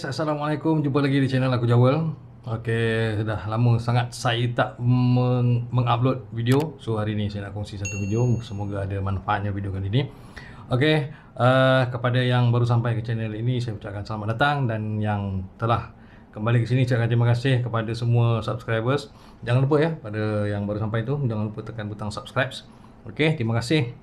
guys, Assalamualaikum. Jumpa lagi di channel aku Jawel. Sudah lama sangat saya tak mengupload video. So hari ini saya nak kongsi satu video. Semoga ada manfaatnya video kali ini. Kepada yang baru sampai ke channel ini, saya ucapkan selamat datang. Dan yang telah kembali ke sini, saya ucapkan terima kasih kepada semua subscribers. Jangan lupa ya, pada yang baru sampai itu, jangan lupa tekan butang subscribe. Terima kasih.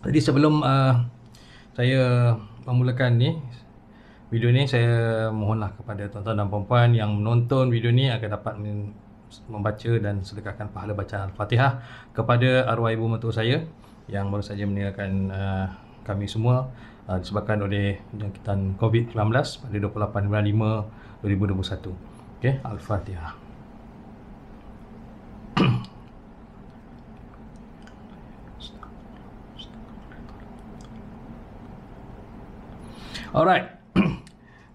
Jadi sebelum saya memulakan ni video ni, saya mohonlah kepada tuan-tuan dan puan-puan yang menonton video ni agar dapat membaca dan sedekahkan pahala bacaan Al-Fatihah kepada arwah ibu mertua saya yang baru saja meninggalkan kami semua disebabkan oleh jangkitan COVID-19 pada 28 bulan 5 2021. Al-Fatihah. Alright.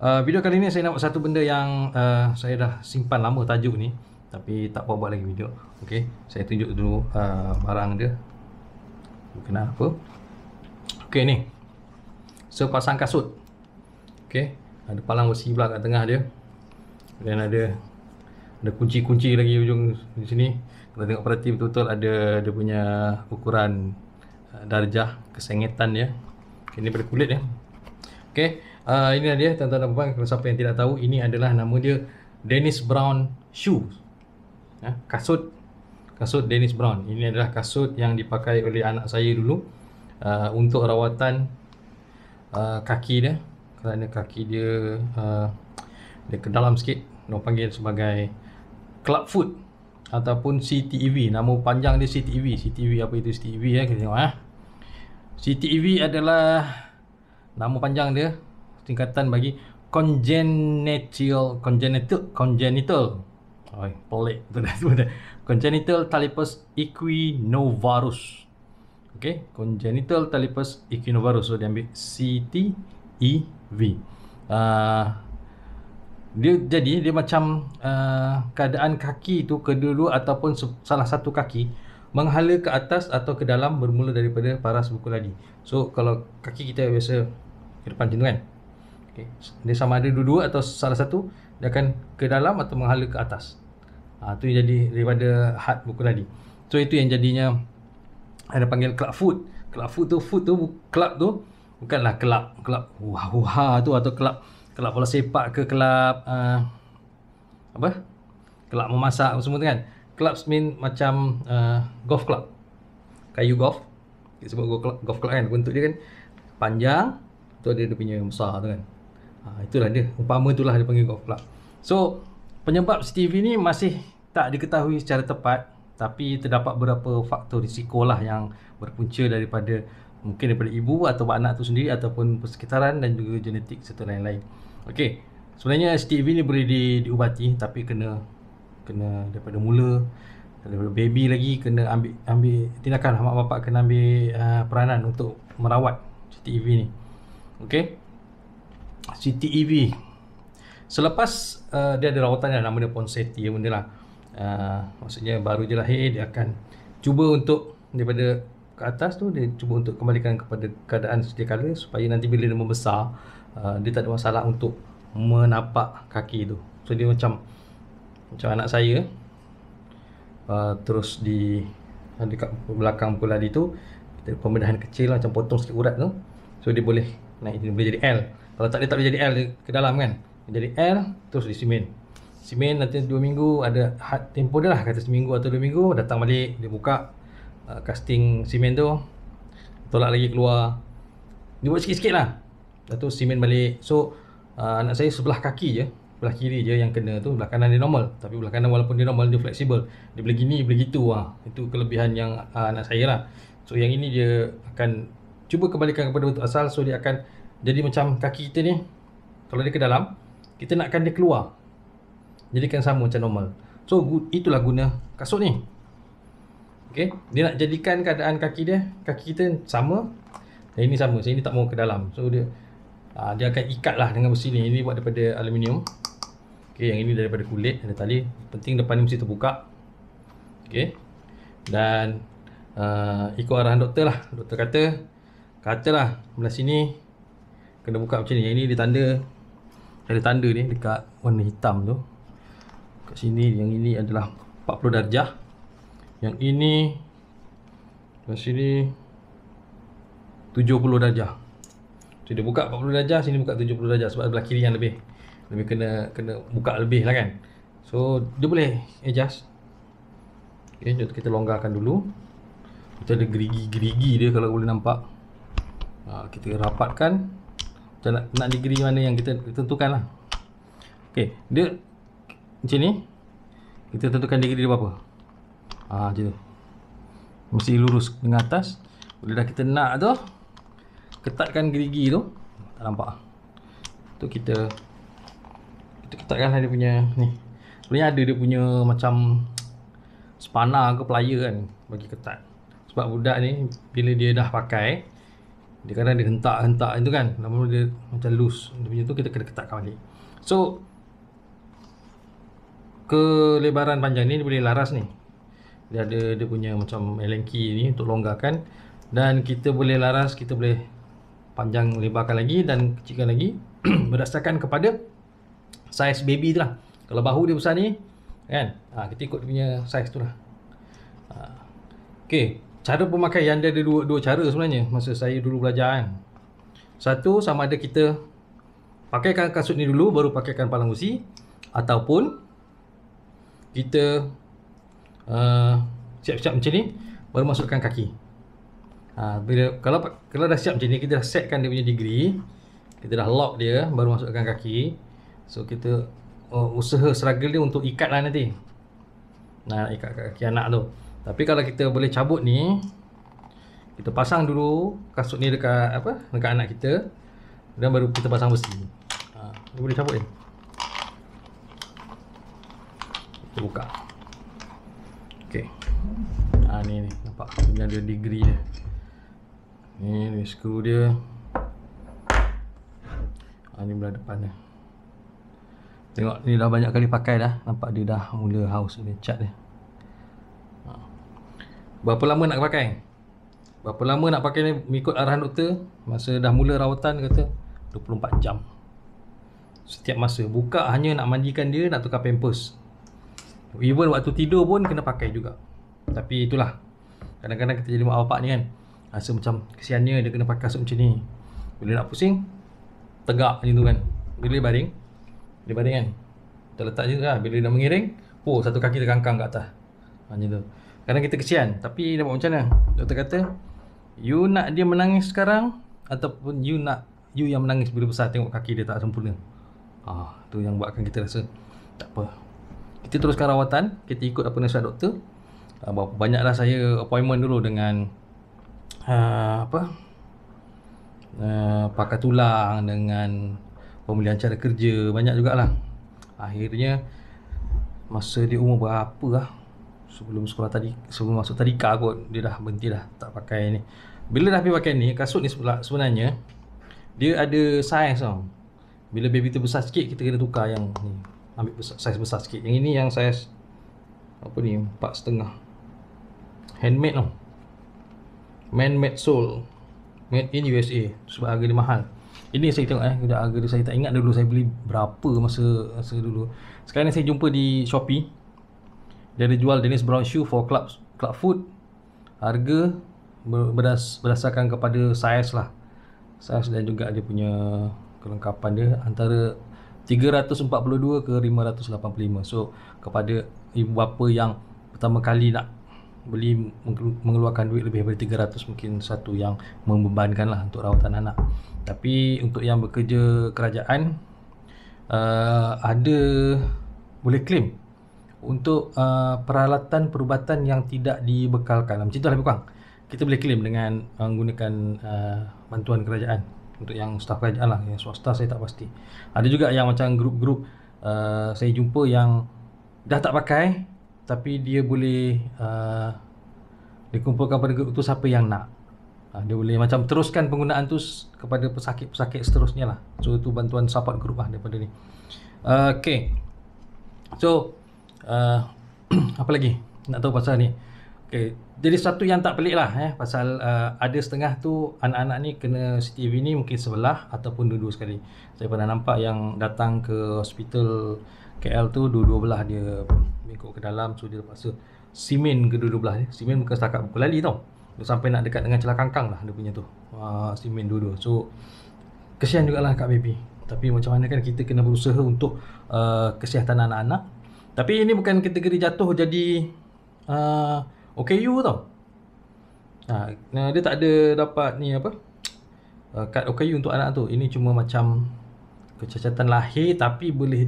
Video kali ni saya nak buat satu benda yang saya dah simpan lama tajuk ni, tapi tak buat lagi video. Saya tunjuk dulu barang dia. Kena apa? Ni. Sepasang kasut. Ada palang besi pula kat tengah dia. Dan ada kunci-kunci lagi ujung di sini. Kalau tengok perhati betul-betul ada dia punya ukuran darjah kesengetan dia. Ini pada kulit dia. Ini dia tuan-tuan dan puan, kalau siapa yang tidak tahu, ini adalah nama dia Dennis Brown shoes. Kasut Dennis Brown. Ini adalah kasut yang dipakai oleh anak saya dulu untuk rawatan kaki dia, kerana kaki dia dia ke dalam sikit. Orang panggil sebagai club foot ataupun CTEV. Nama panjang dia CTEV. CTEV apa itu CTEV ya? Kita tengok CTEV adalah nama panjang dia, tingkatan bagi congenital pelik betul. Congenital talipes equinovarus. Congenital talipes equinovarus. So dia ambil CTEV. Dia macam keadaan kaki itu kedua ataupun salah satu kaki menghala ke atas atau ke dalam bermula daripada paras buku ladi. So kalau kaki kita biasa ke depan macam tu kan, dia sama ada dua-dua atau salah satu, dia akan ke dalam atau menghala ke atas. Tu yang jadi daripada had buku ladi. So itu yang jadinya ada panggil club foot. Club foot tu, club tu bukanlah kelab wah tu, atau kelab bola sepak ke kelab kelab memasak semua tu kan. Club mean macam golf club, kayu golf. Kita sebut golf club kan, bentuk dia kan panjang, tu ada dia punya besar tu kan. Itulah dia, umpama itulah dia panggil golf club. So penyebab CTV ni masih tak diketahui secara tepat, tapi terdapat beberapa faktor risiko lah yang berpunca daripada mungkin daripada ibu atau anak tu sendiri, ataupun persekitaran dan juga genetik serta lain-lain. Sebenarnya CTV ni boleh diubati, tapi kena daripada mula, daripada baby lagi kena ambil tindakan. Mak bapak kena ambil peranan untuk merawat CTEV ni. CTEV selepas dia ada rawatan, nama dia Ponseti benda lah. Maksudnya baru je lahir, dia akan cuba untuk daripada ke atas tu, dia cuba untuk kembalikan kepada keadaan sedia kala, supaya nanti bila dia membesar, dia tak ada masalah untuk menapak kaki tu. So dia macam anak saya, terus dekat belakang buku ladi tu kita pembedahan kecil lah, macam potong sikit urat tu. So dia boleh naik, dia boleh jadi L. Kalau tak, dia tak boleh jadi L, dia ke dalam kan. Dia jadi L, terus di simen nanti 2 minggu ada had tempoh dia lah, kata seminggu atau 2 minggu, datang balik, dia buka casting simen tu, tolak lagi keluar, dia buat sikit-sikit lah, dah tu simen balik. So anak saya sebelah kaki je, belah kiri je yang kena tu, belah kanan dia normal. Tapi belah kanan walaupun dia normal, dia fleksibel, dia boleh gini, boleh gitu. Itu kelebihan yang anak saya lah. So yang ini dia akan cuba kembalikan kepada bentuk asal. So dia akan jadi macam kaki kita ni, kalau dia ke dalam, kita nakkan dia keluar, jadikan sama macam normal. So itulah guna kasut ni. Dia nak jadikan keadaan kaki kita sama, dan ini sama. Saya ni tak mau ke dalam. So dia akan ikat lah dengan besi ni. Ini buat daripada aluminium. Yang ini daripada kulit, ada tali. Penting depan ni mesti terbuka. Dan ikut arahan doktor lah. Doktor katalah belah sini kena buka macam ni. Yang ini dia tanda Ada tanda ni dekat warna hitam tu. Kat sini yang ini adalah 40 darjah. Yang ini kat sini 70 darjah. So dia buka 40 darjah, sini buka 70 darjah sebab belah kiri yang lebih kena buka lebih lah kan. So dia boleh adjust. Okay, jom kita longgarkan dulu. Kita ada gerigi-gerigi dia kalau boleh nampak. Kita rapatkan. Kita nak degree mana yang kita tentukan lah. Okay, dia macam ni. Kita tentukan degree dia berapa. Macam tu. Mesti lurus dengan atas. Bila dah kita nak tu, ketatkan gerigi tu. Tak nampak. Tu kita ketatkan lah dia punya ni. Sebenarnya ada dia punya macam spanner ke plier kan, bagi ketat. Sebab budak ni bila dia dah pakai, dia kadang dia hentak-hentak itu kan, lama-lama dia macam loose. Dia punya tu kita kena ketatkan balik. So kelebaran panjang ni dia boleh laras ni. Dia ada dia punya macam Allen key ni untuk longgarkan. Dan kita boleh laras, kita boleh panjang lebarkan lagi dan kecilkan lagi berdasarkan kepada saiz baby tu lah. Kalau bahu dia besar ni kan, kita ikut dia punya saiz tu lah. Okay, cara pemakaian dia ada dua cara sebenarnya masa saya dulu belajar kan. Satu, sama ada kita pakaikan kasut ni dulu baru pakaikan palang busi, ataupun kita siap-siap macam ni baru masukkan kaki. Kalau dah siap macam ni, kita dah setkan dia punya degree, kita dah lock dia, baru masukkan kaki. So kita usaha struggle dia untuk ikat lah nanti. Ikat kaki anak tu. Tapi kalau kita boleh cabut ni, kita pasang dulu kasut ni dekat anak kita, dan baru kita pasang besi. Dia boleh cabut ni. Kita buka. Okey. Ni nampak dia ada degree dia. Ni skru dia. Ni belah depan dia. Tengok ni dah banyak kali pakai dah. Nampak dia dah mula haus dia cat dia. Berapa lama nak pakai? Berapa lama nak pakai ni mengikut arahan doktor. Masa dah mula rawatan kata 24 jam. Setiap masa. Buka hanya nak mandikan dia, nak tukar pampers. Even waktu tidur pun kena pakai juga. Tapi itulah, kadang-kadang kita jadi mak bapak ni kan, rasa macam kesiannya dia kena pakai kasut macam ni. Bila nak pusing, tegak macam tu kan. Bila dia baring kan, kita letak je lah. Bila dia nak mengiring, satu kaki terkangkang kat atas. Macam tu. Kadang kita kesian, tapi dia buat macam mana? Doktor kata, you nak dia menangis sekarang, ataupun you yang menangis bila besar tengok kaki dia tak sempurna. Tu yang buatkan kita rasa tak apa. Kita teruskan rawatan, kita ikut apa nasihat doktor. Banyaklah saya appointment dulu dengan pakar tulang, dengan pemulihan cara kerja, banyak jugalah. Akhirnya masa dia umur berapa lah, sebelum masuk tadika kot, dia dah berhenti dah tak pakai ni. Bila dah pergi pakai ni, kasut ni sebenarnya dia ada saiz tau. Bila baby tu besar sikit, kita kena tukar yang ni, ambil saiz besar sikit. Yang ini yang saiz 4.5, handmade tau, man-made sole, made in USA, sebab harga dia mahal. Ini saya tengok harga dia, saya tak ingat dulu saya beli berapa masa dulu. Sekarang ni saya jumpa di Shopee, dia ada jual Dennis Brown shoe for club foot. Harga berdasarkan kepada saiz lah, saiz dan juga dia punya kelengkapan dia, antara 342 ke 585. So kepada ibu bapa yang pertama kali nak beli, mengeluarkan duit lebih daripada 300, mungkin satu yang membebankan lah untuk rawatan anak. Tapi untuk yang bekerja kerajaan, ada boleh claim untuk peralatan perubatan yang tidak dibekalkan. Macam tu lah lebih kurang. Kita boleh claim dengan menggunakan bantuan kerajaan. Untuk yang staf kerajaan lah, yang swasta saya tak pasti. Ada juga yang macam grup-grup saya jumpa yang dah tak pakai, tapi dia boleh dikumpulkan pada grup tu siapa yang nak. Dia boleh macam teruskan penggunaan tu kepada pesakit-pesakit seterusnya lah. So tu bantuan support group lah daripada ni. Okay. So apa lagi nak tahu pasal ni? Okay. Jadi satu yang tak pelik lah pasal ada setengah tu anak-anak ni kena CCTV ni mungkin sebelah ataupun dua-dua sekali. Saya pernah nampak yang datang ke hospital KL tu dua-dua belah dia bengkok ke dalam, so dia terpaksa simen ke dua-dua belah ni. Simen bukan setakat pukul lali tau. Dia sampai nak dekat dengan celah kangkang lah dia punya tu. Simen dua-dua. So kesian jugalah Kak Baby. Tapi macam mana kan kita kena berusaha untuk kesihatan anak-anak. Tapi ini bukan kategori jatuh jadi OKU tau. Dia tak ada dapat ni apa, kad OKU untuk anak tu. Ini cuma macam kecacatan lahir tapi boleh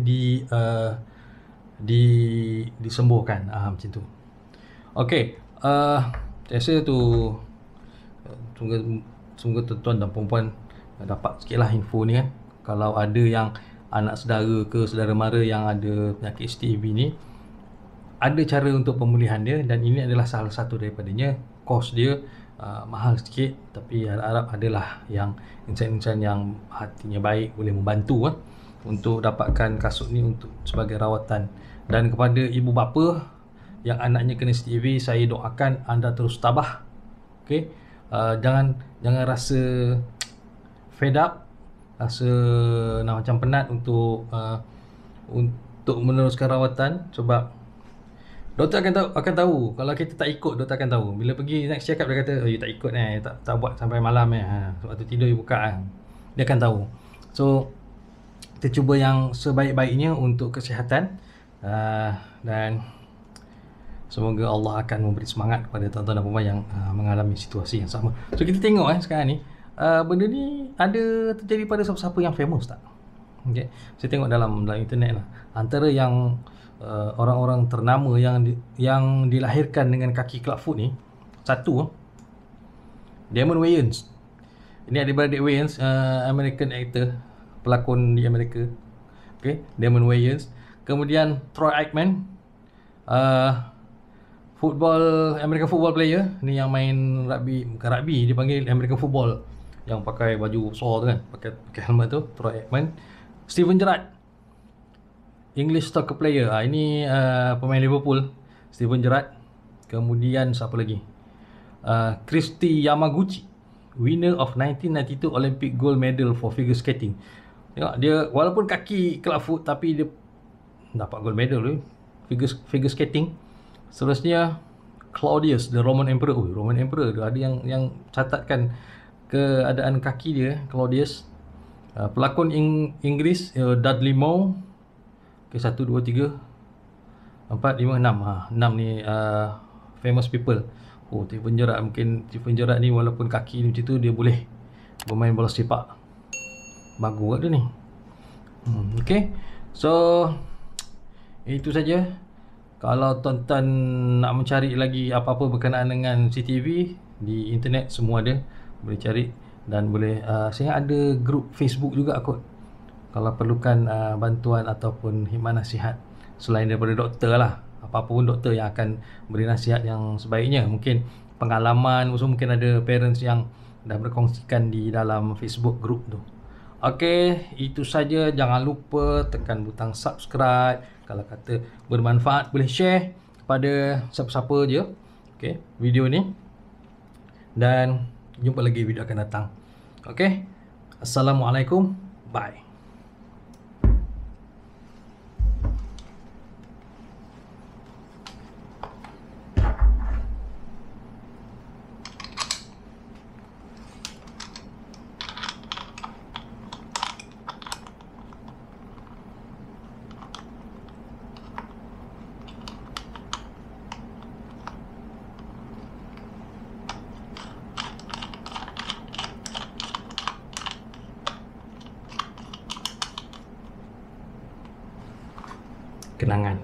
disembuhkan, macam tu. Okey, saya rasa tu semoga tuan-tuan dan puan-puan dapat sikitlah info ni kan. Kalau ada yang anak saudara ke saudara mara yang ada penyakit STIV ni, ada cara untuk pemulihan dia, dan ini adalah salah satu daripadanya. Kos dia mahal sikit, tapi harap adalah yang insan-insan yang hatinya baik boleh membantu untuk dapatkan kasut ni untuk sebagai rawatan. Dan kepada ibu bapa yang anaknya kena STIV, saya doakan anda terus tabah. Okey, jangan rasa fed up, rasa macam penat untuk meneruskan rawatan, sebab doktor akan tahu kalau kita tak ikut. Doktor akan tahu bila pergi next check up, dia kata you tak ikut tak buat sampai malam sebab tu tidur you buka dia akan tahu. So kita cuba yang sebaik-baiknya untuk kesihatan, dan semoga Allah akan memberi semangat kepada tuan-tuan dan puan yang mengalami situasi yang sama. So kita tengok sekarang ni benda ni ada terjadi pada siapa-siapa yang famous tak? Okay. Saya tengok dalam internet lah, antara yang orang-orang ternama yang dilahirkan dengan kaki clubfoot ni, satu Damon Wayans. Ini adik-beradik Wayans, American actor, pelakon di Amerika. Okay, Damon Wayans. Kemudian Troy Aikman, American football player ni, yang main rugby, bukan rugby, dia panggil American football, yang pakai baju besar tu kan, pakai helmet tu, Troy Aikman. Steven Gerrard, English soccer player. Ini pemain Liverpool, Steven Gerrard. Kemudian siapa lagi? Christy Yamaguchi, winner of 1992 Olympic gold medal for figure skating. Tengok dia, walaupun kaki clubfoot tapi dia dapat gold medal figure skating. Seterusnya Claudius, the Roman Emperor. Roman Emperor ada yang catatkan keadaan kaki dia, Claudius. Pelakon Inggeris, Dudley Moore. Okay, 1, 2, 3, 4, 5, 6. 6 ni famous people. Steven Gerrard, mungkin Steven Gerrard ni walaupun kaki ni macam tu, dia boleh bermain bola sepak. Bagus dia ni. Okay, so itu saja. Kalau tuan-tuan nak mencari lagi apa-apa berkenaan dengan CCTV di internet, semua ada, boleh cari. Dan boleh saya ada grup Facebook juga kot, kalau perlukan bantuan ataupun hikmah nasihat selain daripada doktor lah. Apa-apa pun doktor yang akan beri nasihat yang sebaiknya. Mungkin pengalaman, mungkin ada parents yang dah berkongsikan di dalam Facebook group tu. Okey, itu saja. Jangan lupa tekan butang subscribe. Kalau kata bermanfaat, boleh share kepada siapa-siapa je okey video ni. Dan jumpa lagi video akan datang. Okey, Assalamualaikum. Bye. Kenangan.